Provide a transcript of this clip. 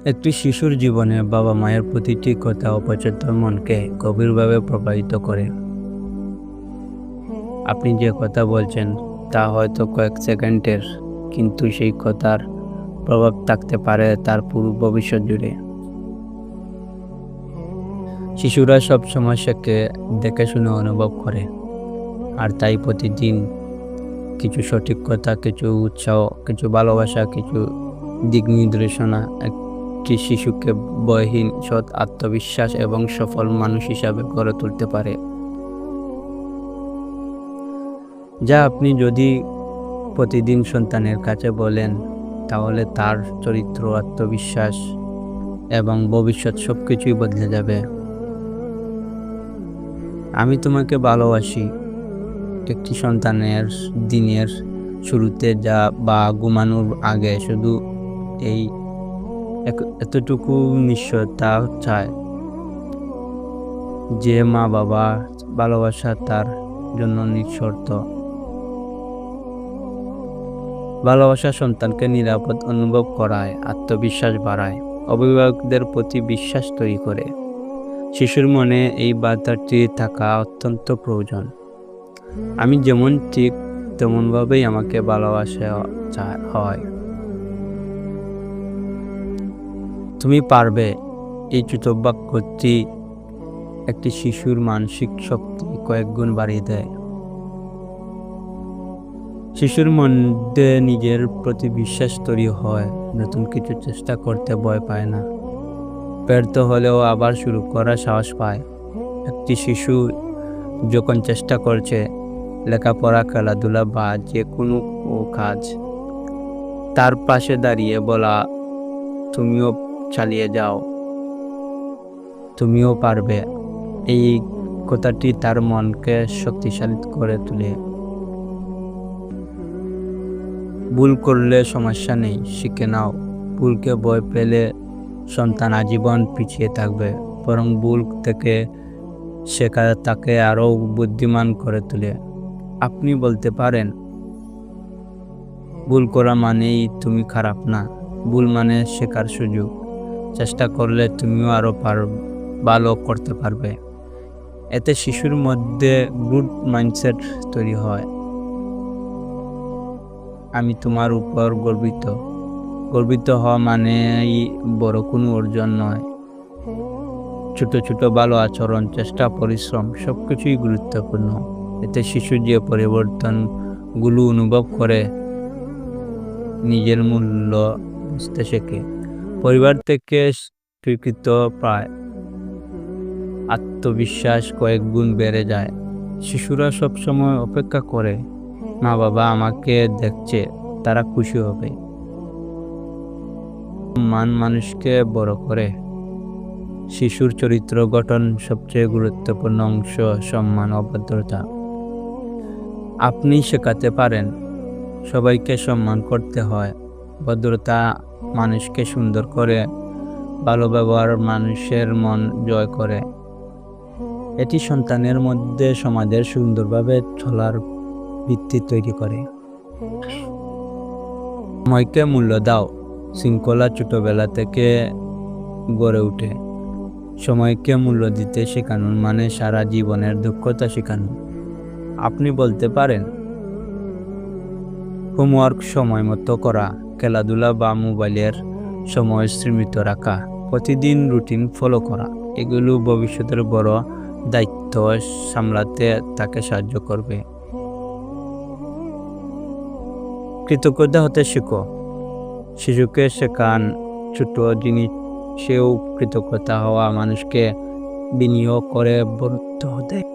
একটি শিশুর জীবনে বাবা মায়ের প্রতিটি কথা অবচেতন মনকে গভীরভাবে প্রভাবিত করে। আপনি যে কথা বলছেন তা হয়তো কয়েক সেকেন্ডের, কিন্তু সেই কথার প্রভাব থাকতে পারে তার পুরো ভবিষ্যৎ জুড়ে। শিশুরা সবসময় শেখে, দেখে শুনে অনুভব করে, আর তাই প্রতিদিন কিছু সঠিক কথা, কিছু উৎসাহ, কিছু ভালোবাসা, কিছু দিক নির্দেশনা একটি শিশুকে ভয়হীন, সৎ, আত্মবিশ্বাস এবং সফল মানুষ হিসাবে গড়ে তুলতে পারে। যা আপনি যদি প্রতিদিন সন্তানের কাছে বলেন, তাহলে তার চরিত্র, আত্মবিশ্বাস এবং ভবিষ্যৎ সবকিছুই বদলে যাবে। আমি তোমাকে ভালোবাসি একটি সন্তানের দিনের শুরুতে বা ঘুমানোর আগে শুধু এই এতটুকু নিশ্চয়তা চায় যে মা বাবা ভালোবাসা তার জন্য নিঃশর্ত। ভালোবাসা সন্তানকে নিরাপদ অনুভব করায়, আত্মবিশ্বাস বাড়ায়, অভিভাবকদের প্রতি বিশ্বাস তৈরি করে। শিশুর মনে এই বার্তাটি থাকা অত্যন্ত প্রয়োজন। আমি যেমন ঠিক তেমনভাবেই আমাকে ভালোবাসা হয়। তুমি পারবে। এই ছোট বাক্যটি একটি শিশুর মানসিক শক্তি কয়েক গুণ বাড়িয়ে দেয়। শিশুর মধ্যে নিজের প্রতি বিশ্বাস তৈরি হয়, নতুন কিছু চেষ্টা করতে ভয় পায় না, ব্যর্থ হলেও আবার শুরু করার সাহস পায়। একটি শিশু যখন চেষ্টা করছে, লেখাপড়া, খেলাধুলা বা যে কোনো কাজ, তার পাশে দাঁড়িয়ে বলা, তুমিও চালিয়ে যাও, তুমিও পারবে, এই কথাটি তার মনকে শক্তিশালী করে তোলে। ভুল করলে সমস্যা নেই, শিখে নাও। ভুলকে ভয় পেলে সন্তান আজীবন পিছিয়ে থাকবে, বরং ভুল থেকে শেখা তাকে আরও বুদ্ধিমান করে তোলে। আপনি বলতে পারেন, ভুল করা মানেই তুমি খারাপ না, ভুল মানে শেখার সুযোগ। চেষ্টা করলে তুমিও আরও ভালো করতে পারবে। এতে শিশুর মধ্যে গুড মাইন্ডসেট তৈরি হয়। আমি তোমার উপর গর্বিত। গর্বিত হওয়া মানেই বড় কোনো অর্জন নয়। ছোট ছোট ভালো আচরণ, চেষ্টা, পরিশ্রম সবকিছুই গুরুত্বপূর্ণ। এতে শিশু যে পরিবর্তনগুলো অনুভব করে, নিজের মূল্য বুঝতে শেখে, পরিবার থেকে স্বীকৃত পায়, আত্মবিশ্বাস কয়েক গুণ বেড়ে যায়। শিশুরা সবসময় অপেক্ষা করে, মা বাবা আমাকে দেখছে, তারা খুশি হবে। মানুষকে বড় করে। শিশুর চরিত্র গঠন সবচেয়ে গুরুত্বপূর্ণ অংশ সম্মান ও ভদ্রতা। আপনি শেখাতে পারেন, সবাইকে সম্মান করতে হয়, ভদ্রতা মানুষকে সুন্দর করে, ভালো ব্যবহার মানুষের মন জয় করে। এটি সন্তানের মধ্যে সমাজের সুন্দরভাবে চলার ভিত্তি তৈরি করে। সময়কে মূল্য দাও। শৃঙ্খলা ছোটবেলা থেকে গড়ে ওঠে। সময়কে মূল্য দিতে শেখানো মানে সারা জীবনের দক্ষতা শেখানো। আপনি বলতে পারেন, হোমওয়ার্ক সময় মতো করা, খেলাধুলা বা মোবাইলের সময় সীমিত রাখা, প্রতিদিন রুটিন ফলো করা, এগুলো ভবিষ্যতের বড় দায়িত্ব সামলাতে তাকে সাহায্য করবে। কৃতজ্ঞতা হতে শেখো। শিশুকে শেখান ছোট জিনিসেও কৃতজ্ঞতা হওয়া মানুষকে বিনিয়োগ করে বড়ত্ব দেয়।